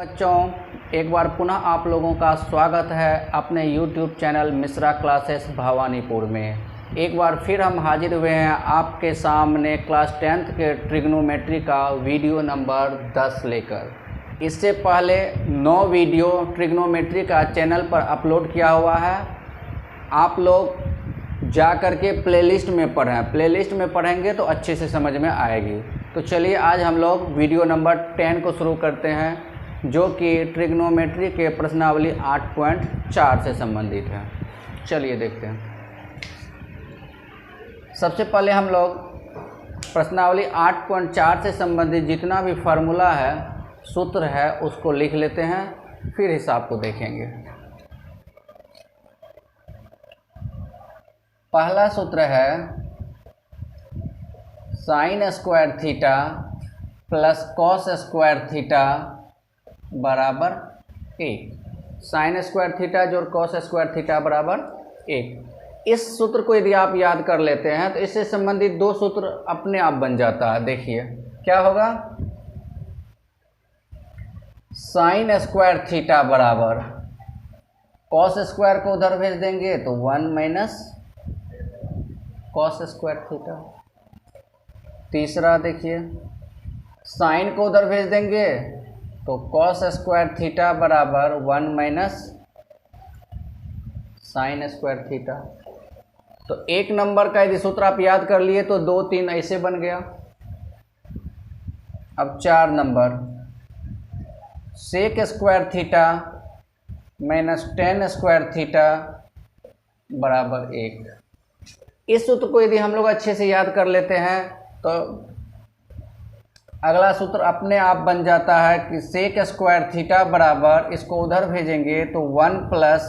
बच्चों, एक बार पुनः आप लोगों का स्वागत है अपने YouTube channel Mishra classes Bhawanipur में। एक बार फिर हम हाजिर हुए हैं आपके सामने क्लास 10th के ट्रिग्नोमेट्री का वीडियो नंबर 10 लेकर। इससे पहले 9 वीडियो ट्रिग्नोमेट्री का चैनल पर अपलोड किया हुआ है। आप लोग जा कर के प्लेलिस्ट में पढ़ें, प्लेलिस्ट में पढ़ेंगे तो अच्छे से समझ में आएगी। तो चलिए आज हम लोग वीडियो नंबर 10 को शुरू करते हैं, जो कि ट्रिग्नोमेट्री के प्रश्नावली 8.4 से संबंधित है। चलिए देखते हैं। सबसे पहले हम लोग प्रश्नावली 8.4 से संबंधित जितना भी फार्मूला है, सूत्र है, उसको लिख लेते हैं, फिर हिसाब को देखेंगे। पहला सूत्र है sine square theta plus cos square theta बराबर 1। साइन स्क्वायर थीटा जोड़ कॉस स्क्वायर थीटा बराबर 1। इस सूत्र को यदि आप याद कर लेते हैं तो इससे संबंधित दो सूत्र अपने आप बन जाता है। देखिए क्या होगा, साइन स्क्वायर थीटा बराबर कॉस स्क्वायर को उधर भेज देंगे तो 1 माइनस कॉस स्क्वायर थीटा। तीसरा देखिए, साइन को उधर भेज देंगे तो कॉस स्क्वायर थीटा बराबर 1 माइनस साइन स्क्वायर थीटा। तो एक नंबर का यदि सूत्र आप याद कर लिए तो 2, 3 ऐसे बन गया। अब 4 number, sec square theta minus tan square theta बराबर 1। इस सूत्र को यदि हम लोग अच्छे से याद कर लेते हैं तो अगला सूत्र अपने आप बन जाता है कि सेक स्क्वायर थीटा बराबर, इसको उधर भेजेंगे तो 1 प्लस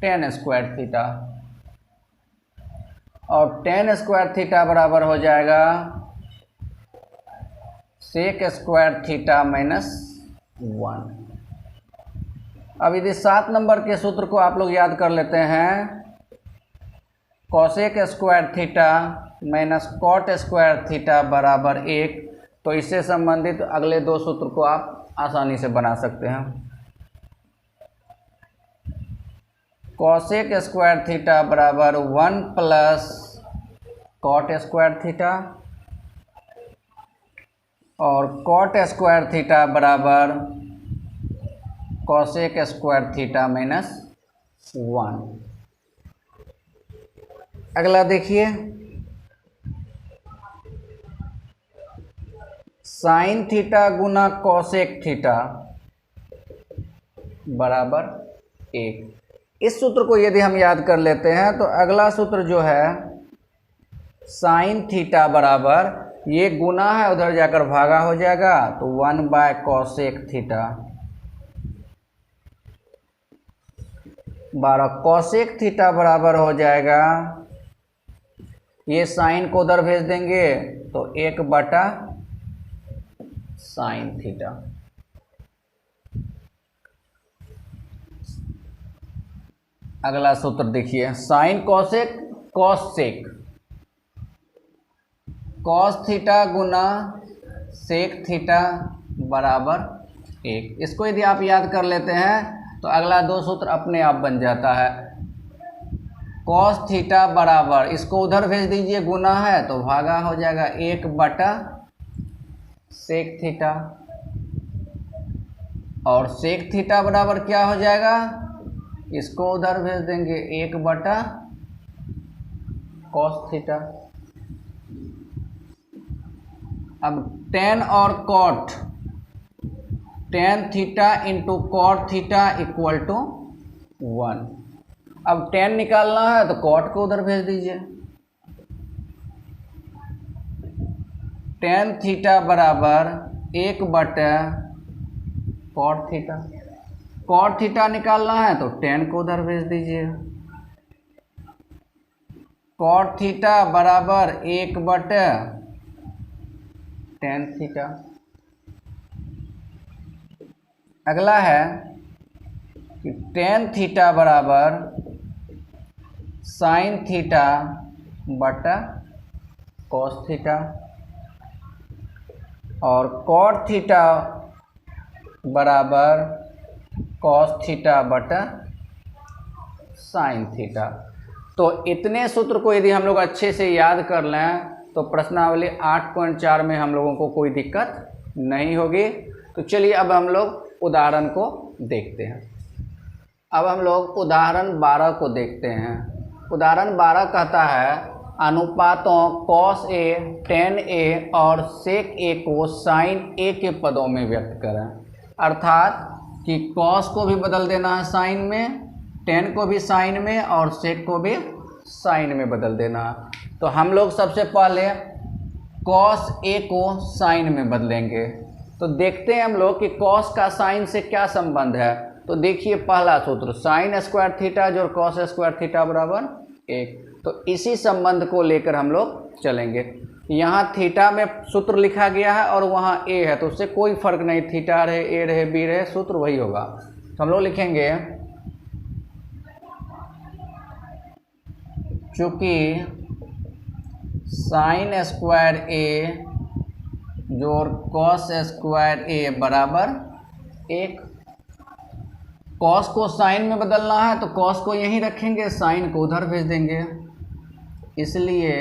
टेन स्क्वायर थीटा, और टेन स्क्वायर थीटा बराबर हो जाएगा सेक स्क्वायर थीटा माइनस 1। अब यदि 7 नंबर के सूत्र को आप लोग याद कर लेते हैं, cosec square theta minus cot square theta बराबर 1, तो इससे संबंधित अगले दो सूत्र को आप आसानी से बना सकते हैं। कॉसेक स्क्वायर थीटा बराबर 1 प्लस कॉट स्क्वायर थीटा, और कॉट स्क्वायर थीटा बराबर कॉसेक स्क्वायर थीटा माइनस 1। अगला देखिए, साइन थीटा गुना कॉसेक थीटा बराबर 1। इस सूत्र को यदि हम याद कर लेते हैं तो अगला सूत्र जो है साइन थीटा बराबर, ये गुना है उधर जाकर भागा हो जाएगा तो 1 bye cosec theta 12। Cosec theta बराबर हो जाएगा, ये साइन को उधर भेज देंगे तो 1 बटा साइन थीटा। अगला सूत्र देखिए, sine cosec cos sec, cos theta गुना सेक थीटा बराबर 1। इसको यदि आप याद कर लेते हैं तो अगला दो सूत्र अपने आप बन जाता है। कॉस थीटा बराबर, इसको उधर भेज दीजिए, गुना है तो भागा हो जाएगा 1 बटा सेक थीटा, और सेक थीटा बराबर क्या हो जाएगा, इसको उधर भेज देंगे 1 बटा कॉस थीटा। अब टेन और cot, tan theta into cot theta equal to 1। अब टेन निकालना है तो कॉट को उधर भेज दीजिए। टेन थीटा बराबर 1 बटा कॉट थीटा, कॉट थीटा निकालना है तो टेन को उधर भेज दीजिए। कॉट थीटा बराबर 1 बटा टेन थीटा। अगला है कि टेन थीटा बराबर साइन थीटा बटा कॉस थीटा, और कॉट थीटा बराबर कॉस थीटा बटा साइन थीटा। तो इतने सूत्र को यदि हम लोग अच्छे से याद कर लें तो प्रश्नावली 8.4 में हम लोगों को कोई दिक्कत नहीं होगी। तो चलिए अब हम लोग उदाहरण को देखते हैं। अब हम लोग उदाहरण 12 को देखते हैं। उदाहरण 12 कहता है अनुपातों cos A, tan A और sec A को sin A के पदों में व्यक्त करें। अर्थात कि cos को भी बदल देना है sin में, tan को भी sin में और sec को भी sin में बदल देना है। तो हम लोग सबसे पहले cos A को sin में बदलेंगे। तो देखते हैं हम लोग कि cos का sin से क्या संबंध है। तो देखिए पहला सूत्र sin स्क्वायर थीटा जो cos स्क्वायर थीटा बराबर 1। तो इसी संबंध को लेकर हम लोग चलेंगे। यहाँ थीटा में सूत्र लिखा गया है और वहाँ a है, तो उससे कोई फर्क नहीं, थीटा रहे a रहे b रहे सूत्र वही होगा। तो हम लोग लिखेंगे चूँकि sin स्क्वायर a जोड़ cos स्क्वायर a बराबर 1। cos को sin में बदलना है तो cos को यहीं रखेंगे, sin को उधर भेज देंगे। इसलिए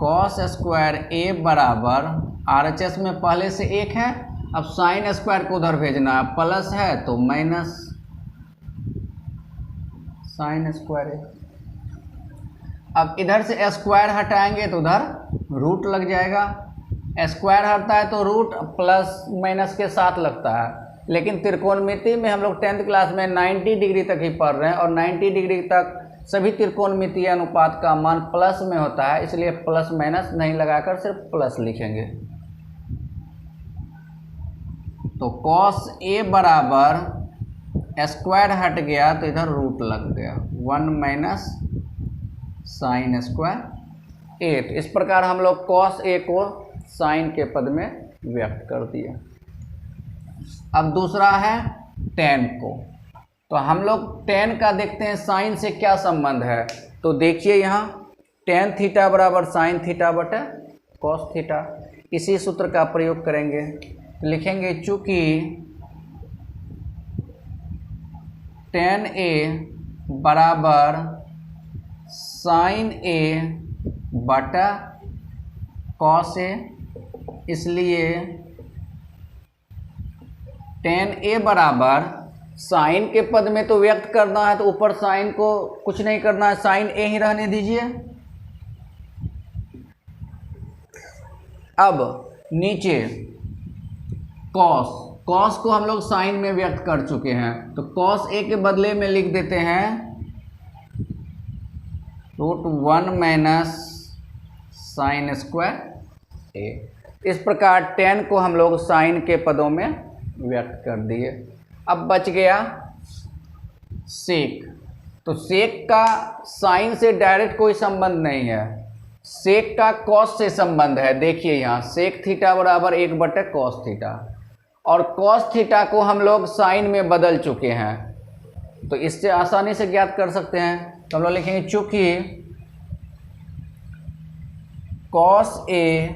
cos स्क्वायर a बराबर RHS में पहले से 1 है, अब sin स्क्वायर को उधर भेजना है, प्लस है तो माइनस sin स्क्वायर a। अब इधर से स्क्वायर हटाएंगे तो उधर रूट लग जाएगा। स्क्वायर हटता है तो रूट प्लस माइनस के साथ लगता है, लेकिन त्रिकोणमिति में हम लोग 10th क्लास में 90 डिग्री तक ही पढ़ रहे हैं और 90 डिग्री तक सभी त्रिकोणमितीय अनुपात का मान प्लस में होता है, इसलिए प्लस माइनस नहीं लगाकर सिर्फ प्लस लिखेंगे। तो cos A बराबर स्क्वायर हट गया तो इधर रूट लग गया, 1 माइनस साइन स्क्वायर A। तो इस प्रकार हम लोग cos A को साइन के पद में व्यक्त कर दिए। अब दूसरा है tan को। तो हम लोग tan का देखते हैं साइन से क्या संबंध है। तो देखिए यहाँ tan थीटा बराबर साइन थीटा बटा cos थीटा, इसी सूत्र का प्रयोग करेंगे। लिखेंगे चूँकि tan A बराबर साइन A बटा cos A, इसलिए tan A बराबर साइन के पद में तो व्यक्त करना है, तो ऊपर साइन को कुछ नहीं करना है, साइन A ही रहने दीजिए। अब नीचे cos को हम लोग साइन में व्यक्त कर चुके हैं, तो cos A के बदले में लिख देते हैं √1 माइनस साइन स्क्वायर A। इस प्रकार tan को हम लोग साइन के पदों में व्यक्त कर दिए। अब बच गया सेक। तो सेक का साइन से डायरेक्ट कोई संबंध नहीं है, सेक का कॉस से संबंध है। देखिए यहाँ सेक थीटा बराबर 1 बटे कॉस थीटा, और कॉस थीटा को हम लोग साइन में बदल चुके हैं, तो इससे आसानी से ज्ञात कर सकते हैं। तो हम लोग लिखेंगे चूँकि कॉस A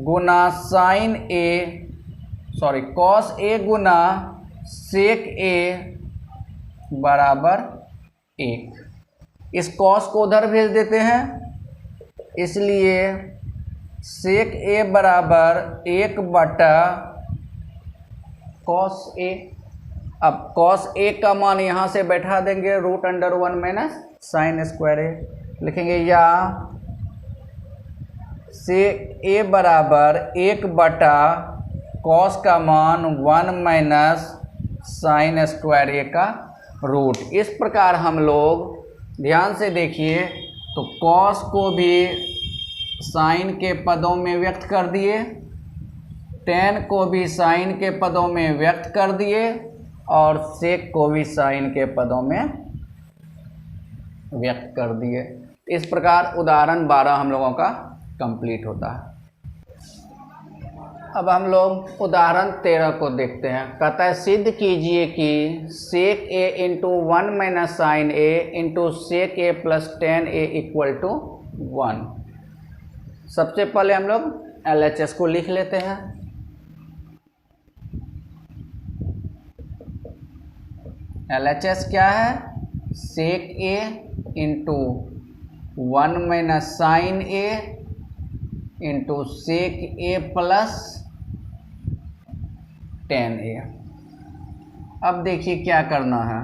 गुना sine A, sorry cos A गुना सेक A बराबर 1। इस कॉस को उधर भेज देते हैं, इसलिए सेक A बराबर 1 बटा कॉस A। अब कॉस A का मान यहाँ से बैठा देंगे √1 माइनस साइन स्क्वायर A। लिखेंगे या सेक A बराबर 1 बटा कॉस का मान 1 माइनस साइन स्क्वायर A का रूट। इस प्रकार हम लोग ध्यान से देखिए, तो कॉस को भी साइन के पदों में व्यक्त कर दिए, tan को भी साइन के पदों में व्यक्त कर दिए, और सेक को भी साइन के पदों में व्यक्त कर दिए। इस प्रकार उदाहरण 12 हम लोगों का कंप्लीट होता है। अब हम लोग उदाहरण 13 को देखते हैं। कहता है सिद्ध कीजिए कि sec A into 1 minus sine A into sec A plus tan A equal to 1। सबसे पहले हम लोग LHS को लिख लेते हैं। LHS क्या है, सेक ए इंटू 1 माइनस साइन ए इंटू सेक ए प्लस टेन ए। अब देखिए क्या करना है,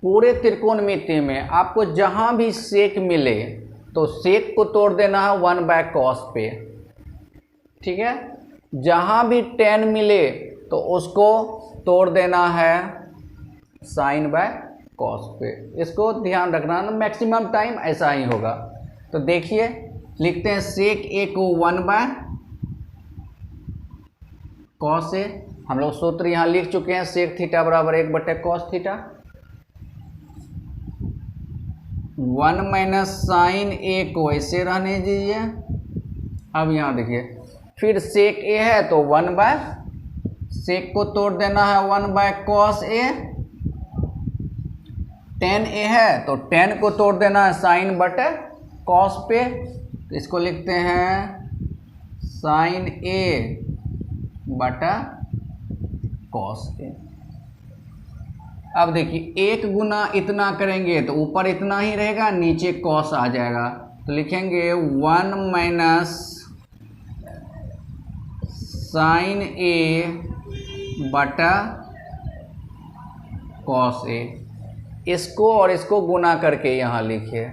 पूरे त्रिकोणमिति में आपको जहां भी सेक मिले तो सेक को तोड़ देना है 1/cos पे, ठीक है। जहां भी टेन मिले तो उसको तोड़ देना है sin/cos पे। इसको ध्यान रखना ना, मैक्सिमम टाइम ऐसा ही होगा। तो देखिए लिखते हैं सेक ए को 1/cos ए। हम लोग सूत्र यहाँ लिख चुके हैं, सेक थीटा बराबर 1/cos थीटा। 1 माइनस साइन ए को ऐसे रहने दीजिए। अब यहाँ देखिए फिर सेक ए है तो 1/सेक को तोड़ देना है 1/cos ए। टेन ए है तो टेन को तोड़ देना है sin/cos पे। तो इसको लिखते हैं sin a/cos ए। अब देखिए एक गुना इतना करेंगे तो ऊपर इतना ही रहेगा, नीचे cos आ जाएगा। तो लिखेंगे 1 माइनस साइन a/cos ए। इसको और इसको गुना करके यहाँ लिखिए,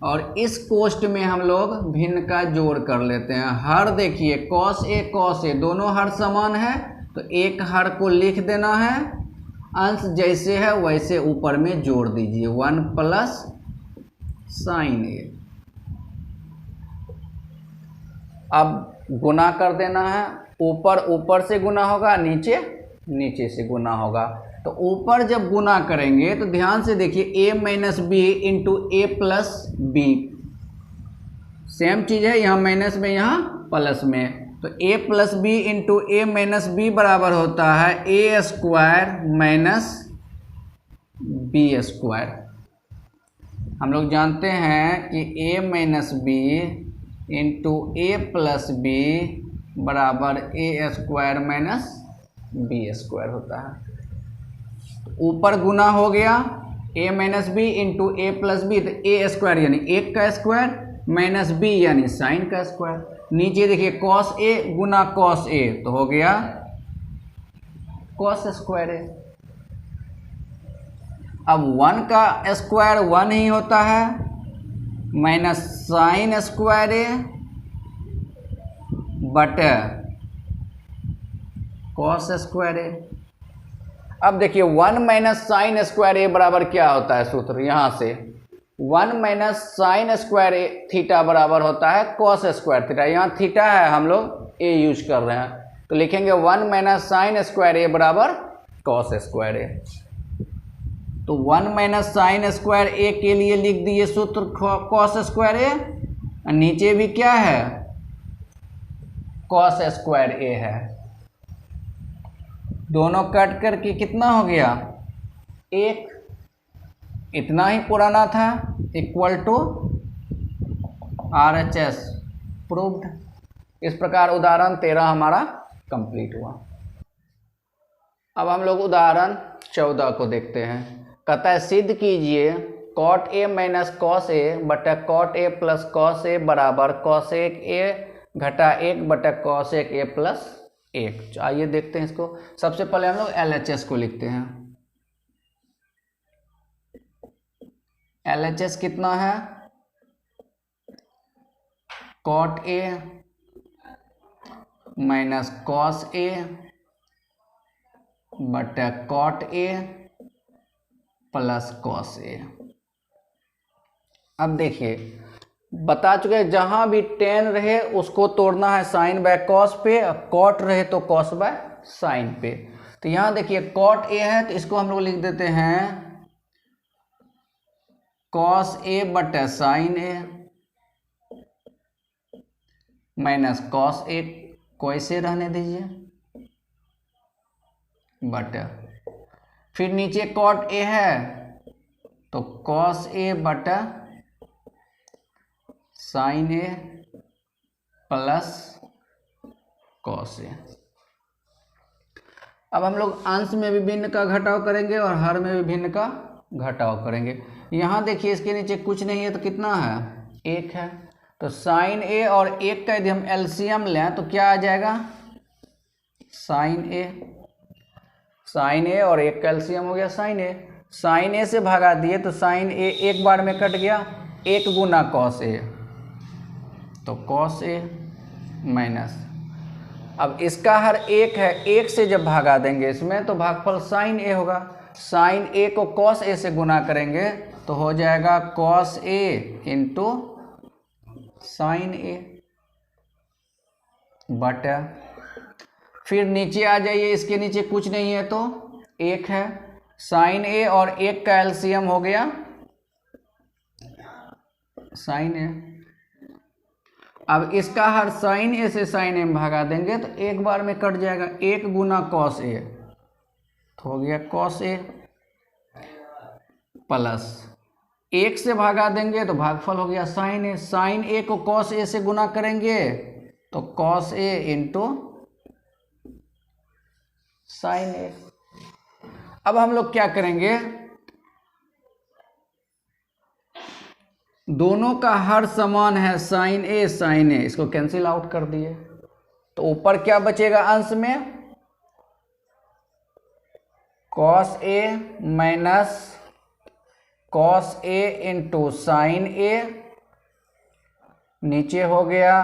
और इस कोष्ट में हम लोग भिन्न का जोड़ कर लेते हैं। हर देखिए cos a दोनों हर समान है, तो एक हर को लिख देना है, अंश जैसे है वैसे ऊपर में जोड़ दीजिए 1 प्लस साइन ए। अब गुना कर देना है, ऊपर ऊपर से गुना होगा, नीचे नीचे से गुना होगा। तो ऊपर जब गुना करेंगे तो ध्यान से देखिए a minus B into A plus B, same चीज़ है, यहाँ माइनस में यहाँ प्लस में। तो a plus B into A minus B बराबर होता है a square minus B square. हम लोग जानते हैं कि a minus B into A plus B बराबर a square minus B square होता है। ऊपर गुना हो गया a minus B into A plus B, तो a स्क्वायर यानी 1 का स्क्वायर माइनस बी यानी साइन का स्क्वायर। नीचे देखिए cos a Guna cos a तो हो गया cos स्क्वायर a। अब 1 का स्क्वायर 1 ही होता है, माइनस साइन स्क्वायर a बटे cos स्क्वायर a। अब देखिए 1 माइनस साइन स्क्वायर ए बराबर क्या होता है, सूत्र यहाँ से 1 माइनस साइन स्क्वायर ए थीटा बराबर होता है cos स्क्वायर थीटा। यहाँ थीटा है, हम लोग ए यूज कर रहे हैं, तो लिखेंगे 1 माइनस साइन स्क्वायर ए बराबर cos स्क्वायर ए। तो 1 माइनस साइन स्क्वायर ए के लिए लिख दिए सूत्र cos स्क्वायर ए, नीचे भी क्या है cos स्क्वायर ए है। दोनों कट करके कितना हो गया 1, इतना ही पुराना था, इक्वल टू RHS प्रूव्ड। इस प्रकार उदाहरण 13 हमारा कंप्लीट हुआ। अब हम लोग उदाहरण 14 को देखते हैं। कहता है सिद्ध कीजिए cot a minus cos a बटा cot a plus cos a बराबर cosec a घटा 1 बटा cosec a प्लस 1। आइए देखते हैं इसको। सबसे पहले हम लोग LHS को लिखते हैं। LHS कितना है, cot a minus cos a बटा cot a plus cos a। अब देखिए बता चुके हैं, जहां भी tan रहे उसको तोड़ना है sin/cos पे, और cot रहे तो cos/sin पे। तो यहाँ देखिए cot a है तो इसको हम लोग लिख देते हैं cos a बटा sin a minus cos a को ऐसे रहने दीजिए बटा, फिर नीचे cot a है तो cos a बटा sin a plus cos a। अब हम लोग अंश में भी भिन्न का घटाव करेंगे और हर में भी भिन्न का घटाव करेंगे। यहाँ देखिए इसके नीचे कुछ नहीं है तो कितना है, 1 है। तो साइन ए और 1 का यदि हम एलसीएम लें तो क्या आ जाएगा, साइन ए और 1 का एलसीएम हो गया साइन ए। साइन ए से भगा दिए तो साइन ए एक बार में कट गया, 1 गुना कॉस ए, तो कॉस ए माइनस, अब इसका हर 1 है, 1 से जब भागा देंगे इसमें तो भागफल साइन ए होगा। साइन ए को कॉस ए से गुना करेंगे तो हो जाएगा कॉस ए इंटू साइन ए बटा, फिर नीचे आ जाइए, इसके नीचे कुछ नहीं है तो 1 है। साइन ए और 1 का एलसीएम हो गया साइन ए। अब इसका हर साइन ए से साइन ए में भागा देंगे तो एक बार में कट जाएगा, 1 गुना कॉस ए तो हो गया कॉस ए, प्लस 1 से भागा देंगे तो भागफल हो गया साइन ए। साइन ए को कॉस ए से गुना करेंगे तो कॉस ए इंटू साइन ए। अब हम लोग क्या करेंगे, दोनों का हर समान है साइन ए, इसको कैंसिल आउट कर दिए तो ऊपर क्या बचेगा अंश में, cos A minus cos A into sine ए, नीचे हो गया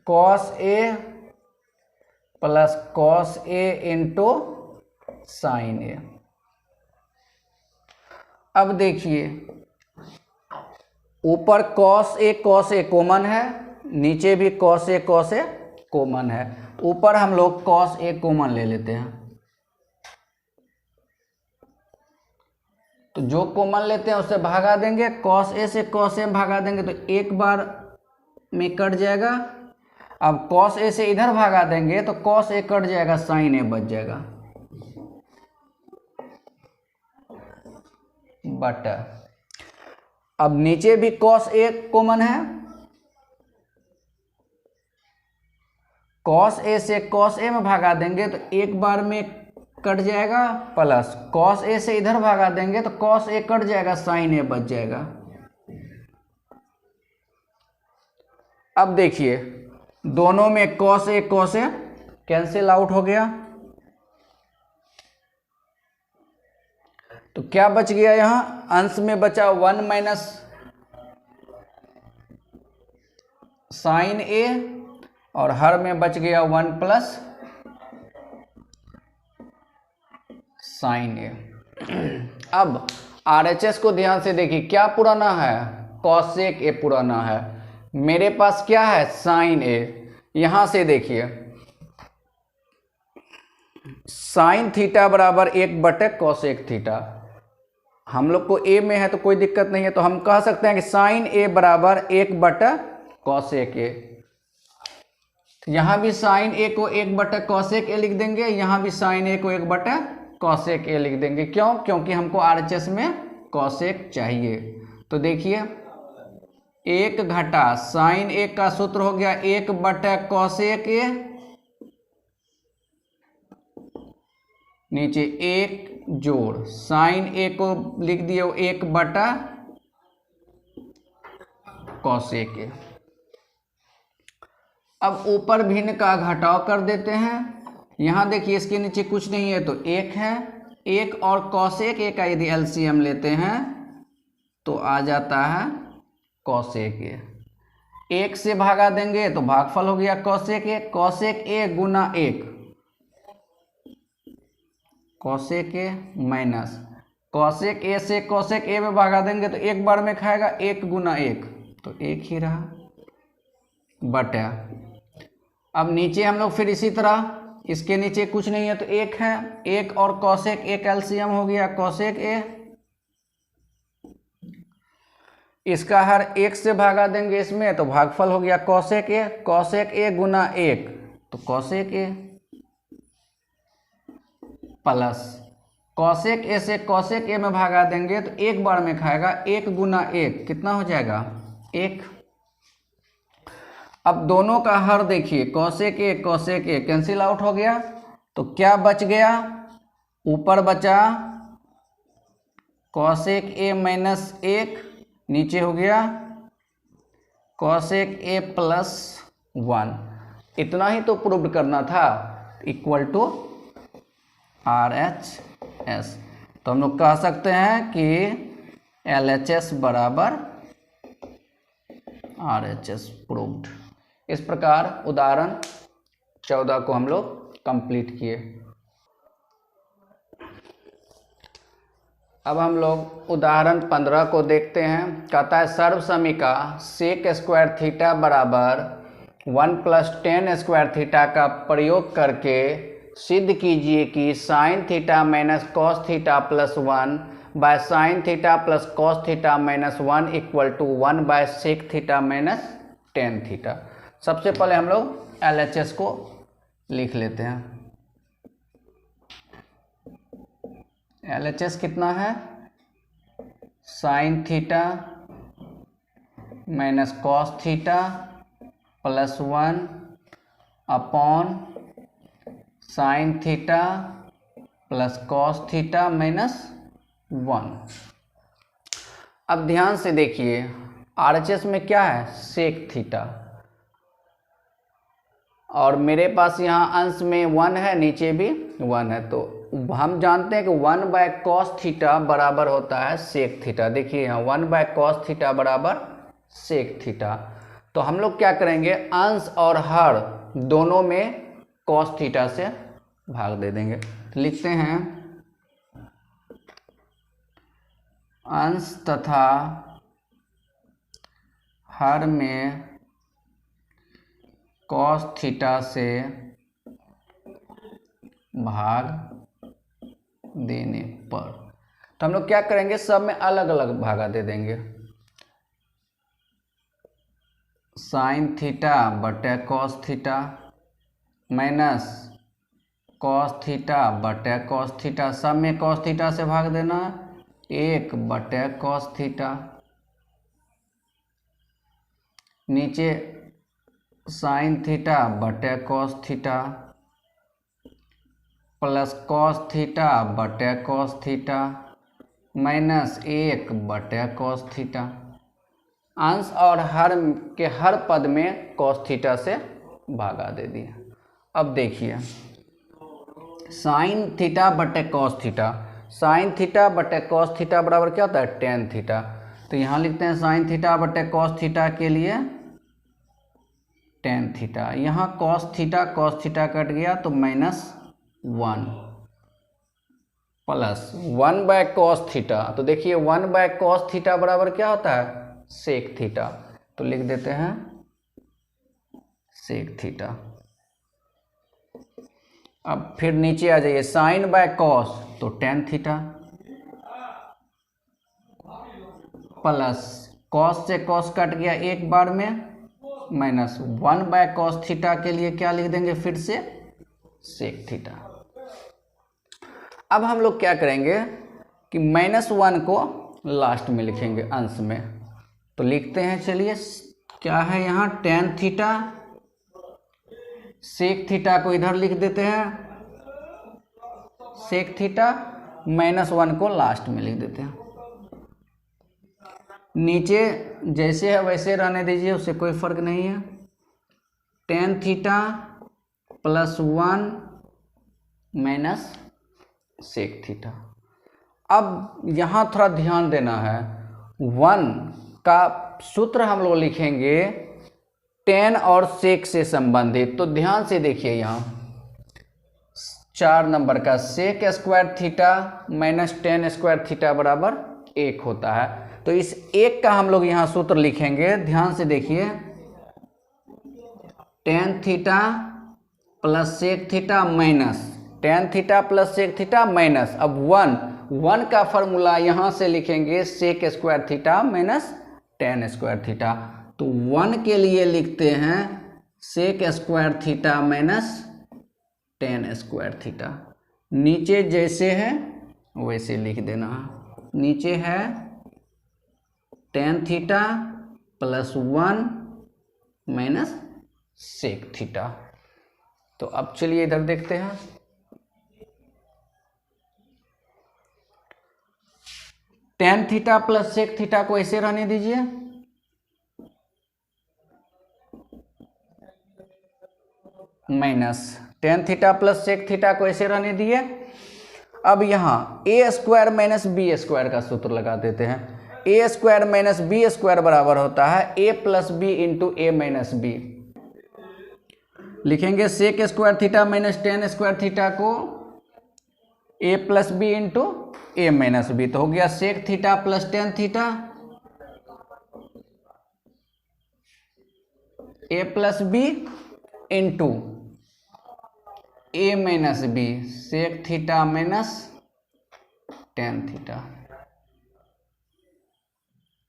cos A plus cos A into sine ए। अब देखिए ऊपर कॉस ए कॉमन है, नीचे भी कॉस ए कॉमन है, तो ऊपर हम लोग कॉस ए कॉमन ले लेते हैं। तो जो कॉमन लेते हैं उससे भागा देंगे, कॉस ए से कॉस ए में भागा देंगे तो एक बार में कट जाएगा। अब कॉस ए से इधर भागा देंगे तो कॉस ए कट जाएगा, साइन ए बच जाएगा बटा, अब नीचे भी कॉस ए कॉमन है, कॉस ए से कॉस ए में भागा देंगे तो एक बार में कट जाएगा, प्लस कॉस ए से इधर भागा देंगे तो कॉस ए कट जाएगा, साइन ए बच जाएगा। अब देखिए दोनों में कॉस ए कैंसिल आउट हो गया तो क्या बच गया, यहां अंश में बचा 1 माइनस साइन ए और हर में बच गया 1 प्लस साइन ए। अब आरएचएस को ध्यान से देखिए, क्या पुराना है, कॉसेक ए पुराना है, मेरे पास क्या है साइन ए। यहां से देखिए साइन थीटा बराबर 1 बटे कॉसेक थीटा, हम लोग को ए में है तो कोई दिक्कत नहीं है, तो हम कह सकते हैं कि साइन ए बराबर 1 बटा कॉसेक ए। यहां भी साइन ए को 1 बटा कॉसेक ए लिख देंगे, यहां भी साइन ए को 1 बटा कॉसेक ए लिख देंगे। क्यों, क्योंकि हमको आरएचएस में कॉसेक चाहिए। तो देखिए 1 घटा साइन ए का सूत्र हो गया 1 बटा कॉसेक ए, नीचे 1 जोड़ साइन ए को लिख दिए 1 बटा कॉसेक ए। अब ऊपर भिन्न का घटाव कर देते हैं, यहां देखिए इसके नीचे कुछ नहीं है तो 1 है, 1 और कॉसेक ए का यदि एलसीएम लेते हैं तो आ जाता है कॉसेक ए। 1 से भागा देंगे तो भागफल हो गया कॉसेक ए गुना 1, कॉसेक ए माइनस कॉसेक ए से कॉसेक ए में भागा देंगे तो एक बार में खाएगा, 1 गुना 1 तो 1 ही रहा बटा। अब नीचे हम लोग फिर इसी तरह, इसके नीचे कुछ नहीं है तो 1 है, 1 और कॉसेक ए कैल्शियम हो गया कॉसेक ए, इसका हर 1 से भागा देंगे इसमें तो भागफल हो गया कॉसेक ए गुना 1 तो कॉसेक ए, प्लस कॉसेक ए से कॉसेक ए में भागा देंगे तो एक बार में खाएगा, 1 गुना 1 कितना हो जाएगा 1। अब दोनों का हर देखिए कॉसेक ए कैंसिल आउट हो गया, तो क्या बच गया, ऊपर बचा कॉसेक ए माइनस 1, नीचे हो गया कॉसेक ए प्लस 1। इतना ही तो प्रूव करना था, इक्वल टू RHS। तो हम लोग कह सकते हैं कि LHS बराबर RHS प्रूव्ड। इस प्रकार उदाहरण 14 को हम लोग कंप्लीट किए। अब हम लोग उदाहरण 15 को देखते हैं। कहता है सर्वसमीका सेक स्क्वायर थीटा बराबर 1 + tan स्क्वायर थीटा का प्रयोग करके सिद्ध कीजिए कि sine theta minus cos theta plus 1 by sine theta plus cos theta minus 1 equal to 1 by sec theta minus tan theta. सबसे पहले हम लोग LHS को लिख लेते हैं। LHS कितना है, sign theta minus cos theta plus 1 upon sine theta plus cos theta minus 1। अब ध्यान से देखिए RHS में क्या है, सेक थीटा, और मेरे पास यहाँ अंश में 1 है, नीचे भी 1 है, तो हम जानते हैं कि 1 बाय कॉस थीटा बराबर होता है सेक थीटा। देखिए यहाँ 1 बाय कॉस थीटा बराबर सेक थीटा। तो हम लोग क्या करेंगे, अंश और हर दोनों में कॉस थीटा से भाग दे देंगे। लिखते हैं अंश तथा हर में कॉस थीटा से भाग देने पर, तो हम लोग क्या करेंगे, सब में अलग अलग भागा दे देंगे। साइन थीटा बटे cos theta minus cos theta बटे कॉस थीटा, सब में कॉस थीटा से भाग देना, 1 बटे कॉस थीटा, नीचे साइन थीटा बटे cos theta plus cos theta बटे कॉस थीटा माइनस 1 बटे कॉस थीटा। अंश और हर के हर पद में कॉस थीटा से भागा दे दिया। अब देखिए साइन थीटा बटे कॉस थीटा, साइन थीटा बटे कॉस थीटा बराबर क्या होता है, टेन थीटा। तो यहाँ लिखते हैं साइन थीटा बटे कॉस थीटा के लिए टेन थीटा। यहाँ कॉस थीटा कट गया तो -1 प्लस 1 बाय कॉस थीटा। तो देखिए 1 बाय कॉस थीटा बराबर क्या होता है, सेक थीटा। तो लिख देते हैं सेक थीटा। अब फिर नीचे आ जाइए, साइन बाय कॉस तो टेन थीटा प्लस कॉस से कॉस कट गया एक बार में, माइनस 1 बाय कॉस थीटा के लिए क्या लिख देंगे फिर से, सेक थीटा। अब हम लोग क्या करेंगे कि -1 को लास्ट में लिखेंगे अंश में। तो लिखते हैं, चलिए क्या है यहाँ, टेन थीटा, सेक थीटा को इधर लिख देते हैं सेक थीटा, -1 को लास्ट में लिख देते हैं। नीचे जैसे है वैसे रहने दीजिए, उससे कोई फर्क नहीं है। Tan theta plus 1 minus sec theta. अब यहाँ थोड़ा ध्यान देना है, 1 का सूत्र हम लोग लिखेंगे टेन और सेक से संबंधित। तो ध्यान से देखिए, यहाँ 4 नंबर का sec square theta minus tan square theta बराबर 1 होता है। तो इस 1 का हम लोग यहाँ सूत्र लिखेंगे। ध्यान से देखिए, tan theta plus sec theta minus tan theta plus sec theta minus, अब 1 का फॉर्मूला यहाँ से लिखेंगे sec square theta minus tan square theta. तो 1 के लिए लिखते हैं sec square theta minus tan square theta. नीचे जैसे है वैसे लिख देना। नीचे है tan theta plus 1 minus sec theta. तो अब चलिए इधर देखते हैं, tan theta plus sec theta को ऐसे रहने दीजिए, minus tan theta plus sec theta को ऐसे रहने दिए। अब यहाँ A square minus B square का सूत्र लगा देते हैं। A square minus B square बराबर होता है A plus B into A minus B. लिखेंगे sec square theta minus tan square theta को A plus B into A minus B, तो हो गया sec theta plus tan theta A plus B into A minus B, sec theta minus tan theta.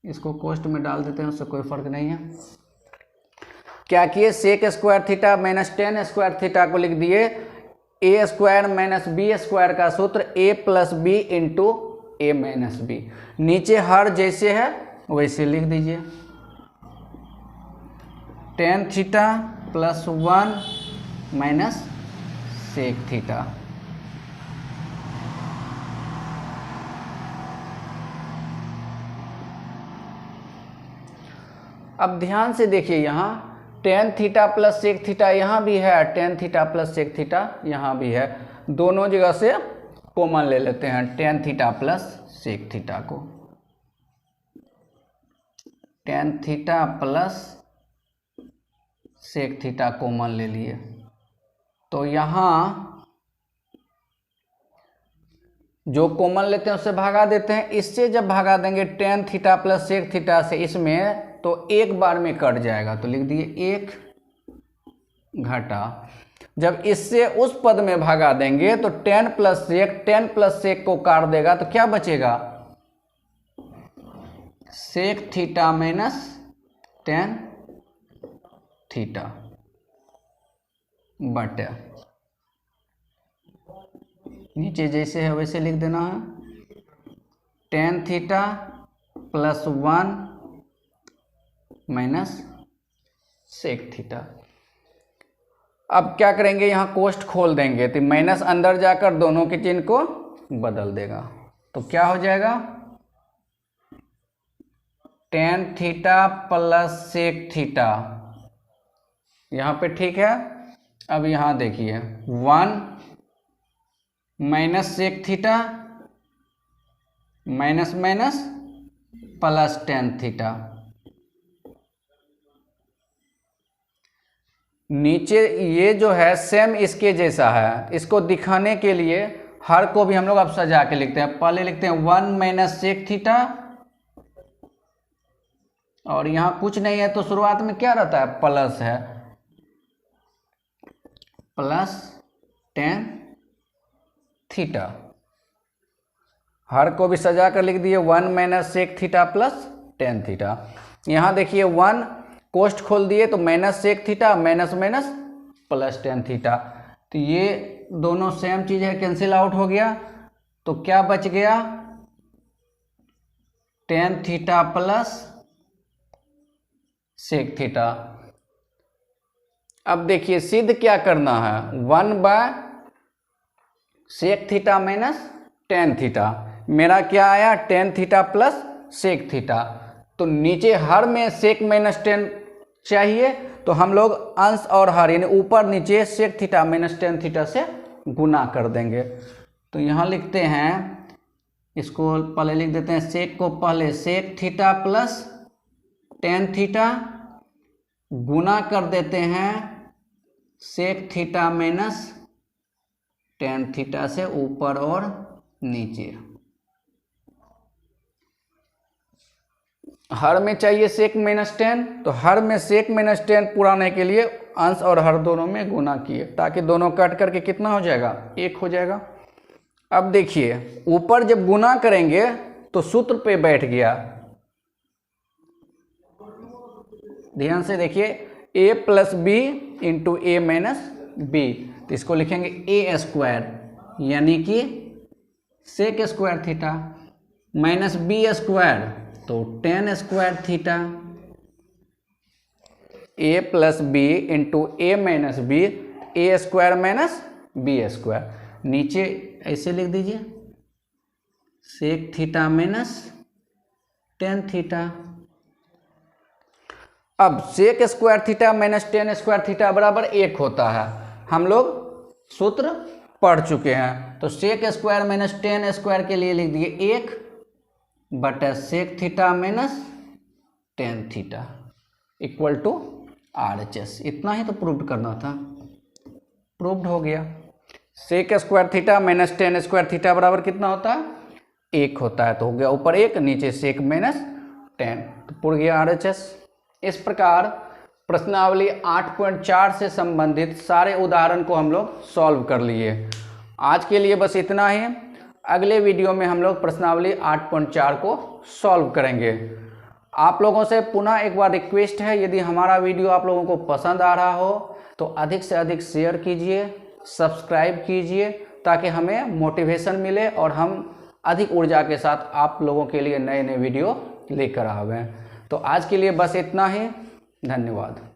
इसको कोष्ट में डाल देते हैं, उससे कोई फर्क नहीं है। क्या किए, sec square theta minus tan square theta को लिख दिए A square minus B square का सूत्र A plus B into A minus B. नीचे हर जैसे है वैसे लिख दीजिए, tan theta plus one minus sec theta. अब ध्यान से देखिए, यहाँ tan theta plus sec theta यहाँ भी है, tan theta plus sec theta यहाँ भी है, दोनों जगह से कॉमन ले लेते हैं tan theta plus sec theta को। Tan theta plus sec theta common ले लिए, तो यहाँ जो कॉमन लेते हैं उससे भागा देते हैं। इससे जब भागा देंगे tan theta plus sec theta से इसमें, तो एक बार में कट जाएगा, तो लिख दिए एक घटा। जब इससे उस पद में भागा देंगे तो टेन प्लस सेक को काट देगा, तो क्या बचेगा, sec theta minus tan theta बटे नीचे जैसे है वैसे लिख देना है, tan theta plus one minus sec theta. अब क्या करेंगे, यहाँ कोष्ट खोल देंगे तो माइनस अंदर जाकर दोनों के चिन्ह को बदल देगा, तो क्या हो जाएगा, tan theta plus sec theta यहाँ पे ठीक है। अब यहाँ देखिए one minus sec theta minus minus plus tan theta. नीचे ये जो है सेम इसके जैसा है, इसको दिखाने के लिए हर को भी हम लोग अब सजा के लिखते हैं। पहले लिखते हैं वन माइनस सेक थीटा, और यहाँ कुछ नहीं है तो शुरुआत में क्या रहता है, प्लस है, प्लस टेन थीटा। हर को भी सजा कर लिख दिए one minus sec theta plus tan theta. यहाँ देखिए वन कोष्ट खोल दिए तो minus sec theta minus minus plus tan theta, तो ये दोनों सेम चीज है, कैंसिल आउट हो गया। तो क्या बच गया, tan theta plus sec theta. अब देखिए सिद्ध क्या करना है, one by sec theta minus tan theta. मेरा क्या आया, tan theta plus sec theta. तो नीचे हर में सेक माइनस टेन चाहिए, तो हम लोग अंश और हर यानी ऊपर नीचे sec theta minus tan theta से गुना कर देंगे। तो यहाँ लिखते हैं, इसको पहले लिख देते हैं, सेक को पहले sec theta plus tan theta गुना कर देते हैं sec theta minus tan theta से ऊपर और नीचे। हर में चाहिए सेक माइनस टेन, तो हर में सेक माइनस टेन पुराने के लिए अंश और हर दोनों में गुना किए, ताकि दोनों कट करके कितना हो जाएगा, एक हो जाएगा। अब देखिए ऊपर जब गुना करेंगे तो सूत्र पे बैठ गया, ध्यान से देखिए, A plus B into A minus B, तो इसको लिखेंगे ए स्क्वायर यानी कि sec square theta minus B square, तो tan square theta, A plus B into A minus B, A square minus B square. नीचे ऐसे लिख दीजिए, sec theta minus tan theta. अब sec square theta minus tan square theta बराबर 1 होता है, हम लोग सूत्र पढ़ चुके हैं। तो sec square minus tan square के लिए लिख दिए 1 बटा sec theta minus tan theta equal to RHS। इतना ही तो प्रूव करना था, प्रूव्ड हो गया। Sec square theta minus tan square theta बराबर कितना होता है? 1 होता है। तो हो गया ऊपर 1 नीचे सेक माइनस टेन, तो पुर गया RHS। इस प्रकार प्रश्नावली 8.4 से संबंधित सारे उदाहरण को हम लोग सॉल्व कर लिए। आज के लिए बस इतना ही। अगले वीडियो में हम लोग प्रश्नावली 8.4 को सॉल्व करेंगे। आप लोगों से पुनः एक बार रिक्वेस्ट है, यदि हमारा वीडियो आप लोगों को पसंद आ रहा हो तो अधिक से अधिक शेयर कीजिए, सब्सक्राइब कीजिए, ताकि हमें मोटिवेशन मिले और हम अधिक ऊर्जा के साथ आप लोगों के लिए नए नए वीडियो लेकर आवें। तो आज के लिए बस इतना ही। धन्यवाद।